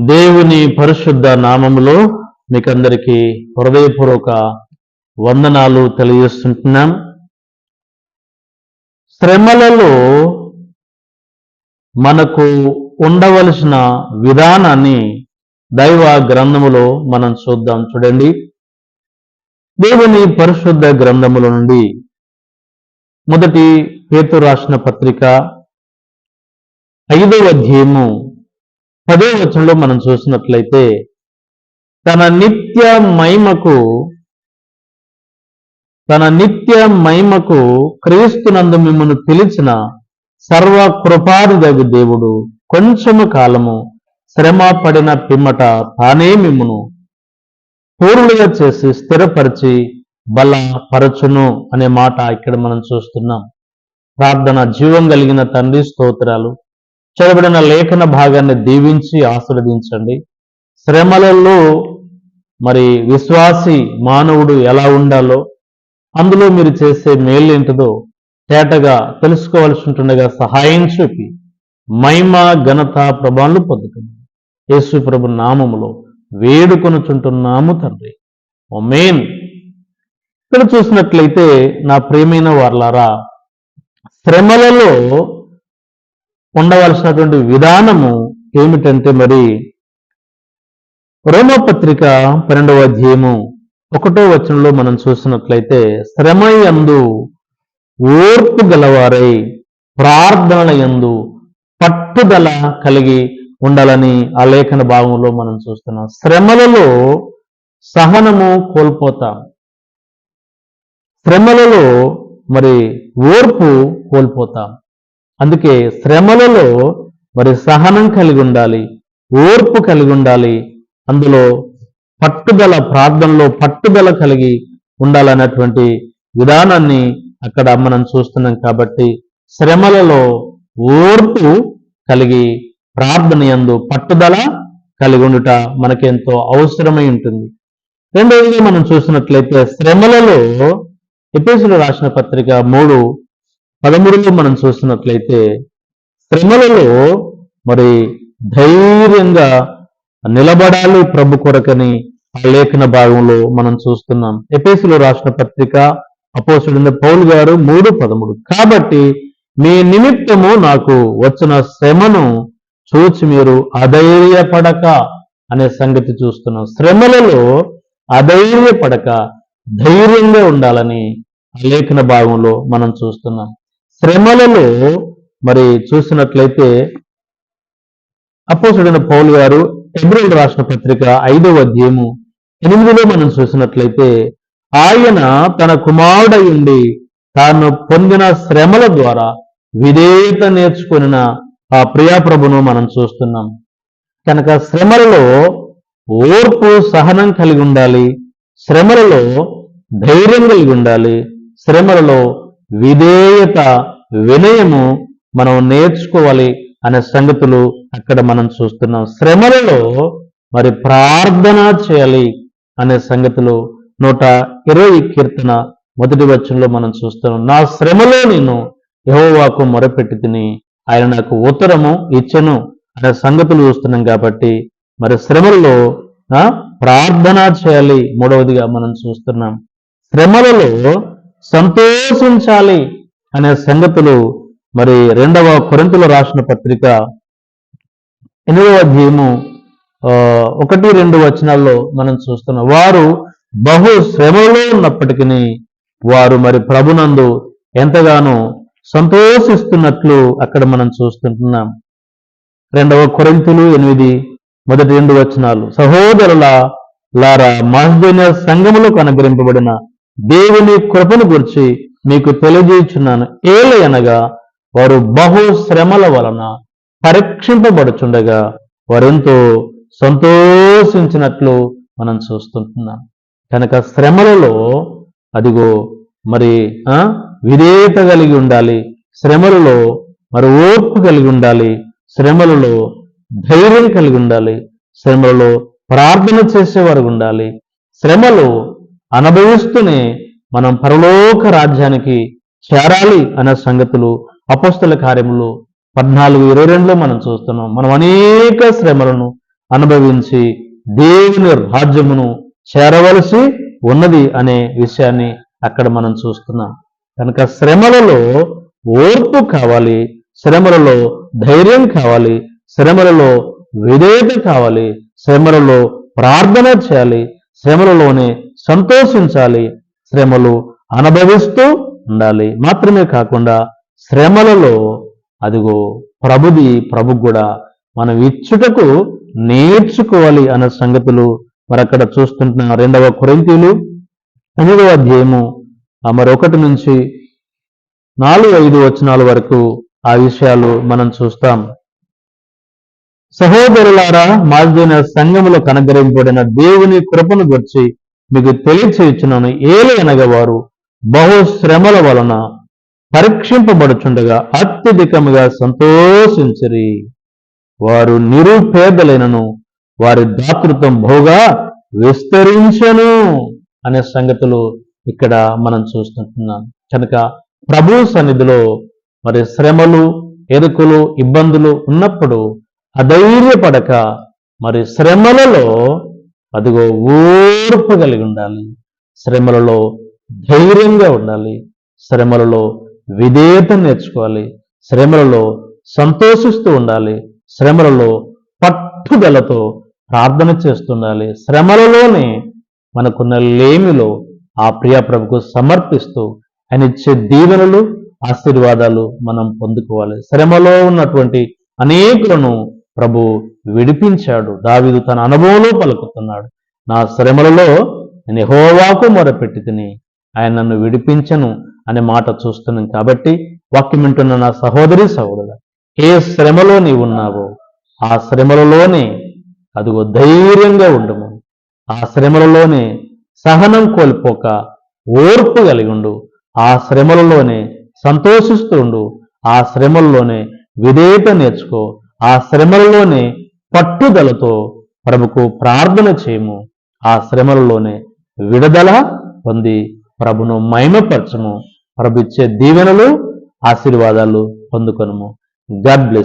దేవుని పరిశుద్ధ నామములో మీకందరికీ హృదయపూర్వక వందనాలు తెలియజేస్తుంటున్నాం. శ్రమలలో మనకు ఉండవలసిన విధానాన్ని దైవ గ్రంథములో మనం చూద్దాం. చూడండి, దేవుని పరిశుద్ధ గ్రంథముల నుండి మొదటి పేతురు రాసిన పత్రిక 5వ అధ్యాయము 10వ వచనంలో మనం చూసినట్లయితే, తన నిత్య మహిమకు క్రీస్తునందు మిమ్మల్ని పిలిచిన సర్వ కృపానిదగు దేవుడు కొంచెము కాలము శ్రమ పడిన పిమ్మట తానే మిమ్మును పూర్ణులుగా చేసి స్థిరపరిచి బలపరచును అనే మాట ఇక్కడ మనం చూస్తున్నాం. ప్రార్థన. జీవం కలిగిన తండ్రి, స్తోత్రాలు. చదవబడిన లేఖన భాగాన్ని దీవించి ఆశీర్వదించండి. శ్రమలలో మరి విశ్వాసి మానవుడు ఎలా ఉండాలో, అందులో మీరు చేసే మేలేంటిదో తేటగా తెలుసుకోవాల్సి ఉంటుండగా సహాయం చూపి మహిమ ఘనత ప్రభావాలు పొందుతుంది. యేసు ప్రభు నామములో వేడుకొనుచుంటున్నాము తండ్రి, ఆమేన్. ఇక్కడ చూసినట్లయితే నా ప్రియమైన వారలారా, శ్రమలలో ఉండవలసినటువంటి విధానము ఏమిటంటే, మరి రోమపత్రిక 12వ అధ్యాయము 1వ వచనంలో మనం చూసినట్లయితే, శ్రమ యందు ఓర్పు గలవారై ప్రార్థనల యందు పట్టుదల కలిగి ఉండాలని ఆ లేఖన భాగంలో మనం చూస్తున్నాం. శ్రమలలో సహనము కోల్పోతాం, శ్రమలలో మరి ఓర్పు కోల్పోతాం. అందుకే శ్రమలలో మరి సహనం కలిగి ఉండాలి, ఓర్పు కలిగి ఉండాలి, అందులో పట్టుదల, ప్రార్థనలో పట్టుదల కలిగి ఉండాలన్నటువంటి విధానాన్ని అక్కడ మనం చూస్తున్నాం. కాబట్టి శ్రమలలో ఓర్పు కలిగి ప్రార్థన యందు పట్టుదల కలిగి ఉండుట మనకెంతో అవసరమై ఉంటుంది. రెండవదిగా మనం చూసినట్లయితే, శ్రమలలో ఎఫెసీయులకు రాసిన పత్రిక 3:13లో మనం చూసినట్లయితే, శ్రమలలో మరి ధైర్యంగా నిలబడాలి ప్రభు కొరకని ఆ లేఖన భాగంలో మనం చూస్తున్నాం. ఎఫెసీయులకు రాసిన పత్రిక అపోస్తలుడైన పౌలు గారు 3:13, కాబట్టి మీ నిమిత్తము నాకు వచ్చిన శ్రమను చూచి మీరు అధైర్యపడక అనే సంగతి చూస్తున్నాం. శ్రమలలో అధైర్యపడక ధైర్యంగా ఉండాలని ఆ లేఖన భాగంలో మనం చూస్తున్నాం. శ్రమలలో మరి చూసినట్లయితే అపోస్తలుడైన పౌలు గారు హెబ్రీయులకు రాసిన పత్రిక 5వ అధ్యాయము 8లో మనం చూసినట్లయితే, ఆయన తన కుమారుడై ఉండి తాను పొందిన శ్రమల ద్వారా విధేయత నేర్చుకొనిన ఆ ప్రియాప్రభును మనం చూస్తున్నాం. కనుక శ్రమలలో ఓర్పు, సహనం కలిగి ఉండాలి, శ్రమలలో ధైర్యం కలిగి ఉండాలి, శ్రమలలో విధేయత, వినయము మనం నేర్చుకోవాలి అనే సంగతులు అక్కడ మనం చూస్తున్నాం. శ్రమలలో మరి ప్రార్థన చేయాలి అనే సంగతులు 120 కీర్తన 1వ వచనంలో మనం చూస్తున్నాం. నా శ్రమలో నేను యెహోవాకు మొరపెట్టి తిని ఆయన నాకు ఉత్తరము ఇచ్చెను అనే సంగతులు చూస్తున్నాం. కాబట్టి మరి శ్రమలలో ప్రార్థన చేయాలి. మూడవదిగా మనం చూస్తున్నాం, శ్రమలలో సంతోషించాలి అనే సంగతులు మరి 2వ కొరింథీయులకు రాసిన పత్రిక 8వ అధ్యాయము 1-2 వచనాల్లో మనం చూస్తున్నాం. వారు బహు శ్రమలో ఉన్నప్పటికీ వారు మరి ప్రభునందు ఎంతగానో సంతోషిస్తున్నట్లు అక్కడ మనం చూస్తుంటున్నాం. 2వ కొరింథీయులు 8:1-2 వచనాలు, సహోదరులారా, మాసిదోనియ సంఘములకు అనుగ్రహింపబడిన దేవుని కృపను గురించి మీకు తెలియజేయుచున్నాను. ఏలయనగా వారు బహు శ్రమల వలన పరీక్షింపబడుచుండగా వారెంతో సంతోషించినట్లు మనం చూస్తుంటున్నాం. కనుక శ్రమలలో అదిగో మరి విధేయత కలిగి ఉండాలి, శ్రమలలో మరి ఓర్పు కలిగి ఉండాలి, శ్రమలలో ధైర్యం కలిగి ఉండాలి, శ్రమలలో ప్రార్థన చేసేవారు ఉండాలి. శ్రమలు అనుభవిస్తూనే మనం పరలోక రాజ్యానికి చేరాలి అనే సంగతులు అపోస్తల కార్యములు 14:22లో మనం చూస్తున్నాం. మనం అనేక శ్రమలను అనుభవించి దేవుని రాజ్యమును చేరవలసి ఉన్నది అనే విషయాన్ని అక్కడ మనం చూస్తున్నాం. కనుక శ్రమలలో ఓర్పు కావాలి, శ్రమలలో ధైర్యం కావాలి, శ్రమలలో విధేయత కావాలి, శ్రమలలో ప్రార్థన చేయాలి, శ్రమలలోనే సంతోషించాలి, శ్రమలు అనుభవిస్తూ ఉండాలి. మాత్రమే కాకుండా శ్రమలలో అదిగో ప్రభు కూడా మనం ఇచ్చుటకు నేర్చుకోవాలి అన్న సంగతులు మరక్కడ చూస్తుంటున్నాం. 2వ కొరింథీయులు 8వ అధ్యాయము 1 నుంచి 4-5 వచనాల వరకు ఆ విషయాలు మనం చూస్తాం. సహోదరులారా, మాదిన సంఘములో కనుగరింపబడిన దేవుని కృపను గురించి మీకు తెలియచేయుచున్నాను. ఏలయనగా వారు బహు శ్రమల వలన పరీక్షింపబడుచుండగా అత్యధికముగా సంతోషించిరి. వారు నిరుపేదలైనను వారి దాతృత్వం బహుగా విస్తరించెను అనే సంగతులు ఇక్కడ మనం చూస్తుంటున్నాం. కనుక ప్రభు సన్నిధిలో మరి శ్రమలు, ఎరుకులు, ఇబ్బందులు ఉన్నప్పుడు అధైర్యపడక మరి శ్రమలలో అదిగో ఓర్పు కలిగి ఉండాలి, శ్రమలలో ధైర్యంగా ఉండాలి, శ్రమలలో విధేయత నేర్చుకోవాలి, శ్రమలలో సంతోషిస్తూ ఉండాలి, శ్రమలలో పట్టుదలతో ప్రార్థన చేస్తుండాలి. శ్రమలలోనే మనకున్న లేమిలో ఆ ప్రియ ప్రభుకు సమర్పిస్తూ ఆయన ఇచ్చే దీవెనలు, ఆశీర్వాదాలు మనం పొందుకోవాలి. శ్రమలో ఉన్నటువంటి అనేకులను ప్రభు విడిపించాడు. దావీదు తన అనుభవంలో పలుకుతున్నాడు, నా శ్రమలలో నేను యెహోవాకు మొరపెట్టి తిని ఆయన నన్ను విడిపించను అనే మాట చూస్తున్నాం. కాబట్టి వాక్యం వింటున్న నా సహోదరి సహోదరుడా, ఏ శ్రమలో నీవు ఉన్నావో ఆ శ్రమలలోనే అదిగో ధైర్యంగా ఉండము, ఆ శ్రమలలోనే సహనం కోల్పోక ఓర్పు కలిగి ఉండు, ఆ శ్రమలలోనే సంతోషిస్తూ ఉండు, ఆ శ్రమల్లోనే విధేయత నేర్చుకో, ఆ శ్రమలలోనే పట్టుదలతో ప్రభుకు ప్రార్థన చేయము, ఆ శ్రమలలోనే విడుదల పొంది ప్రభును మహిమపరచము. ప్రభు ఇచ్చే దీవెనలు, ఆశీర్వాదాలు పొందుకొనుము. God bless.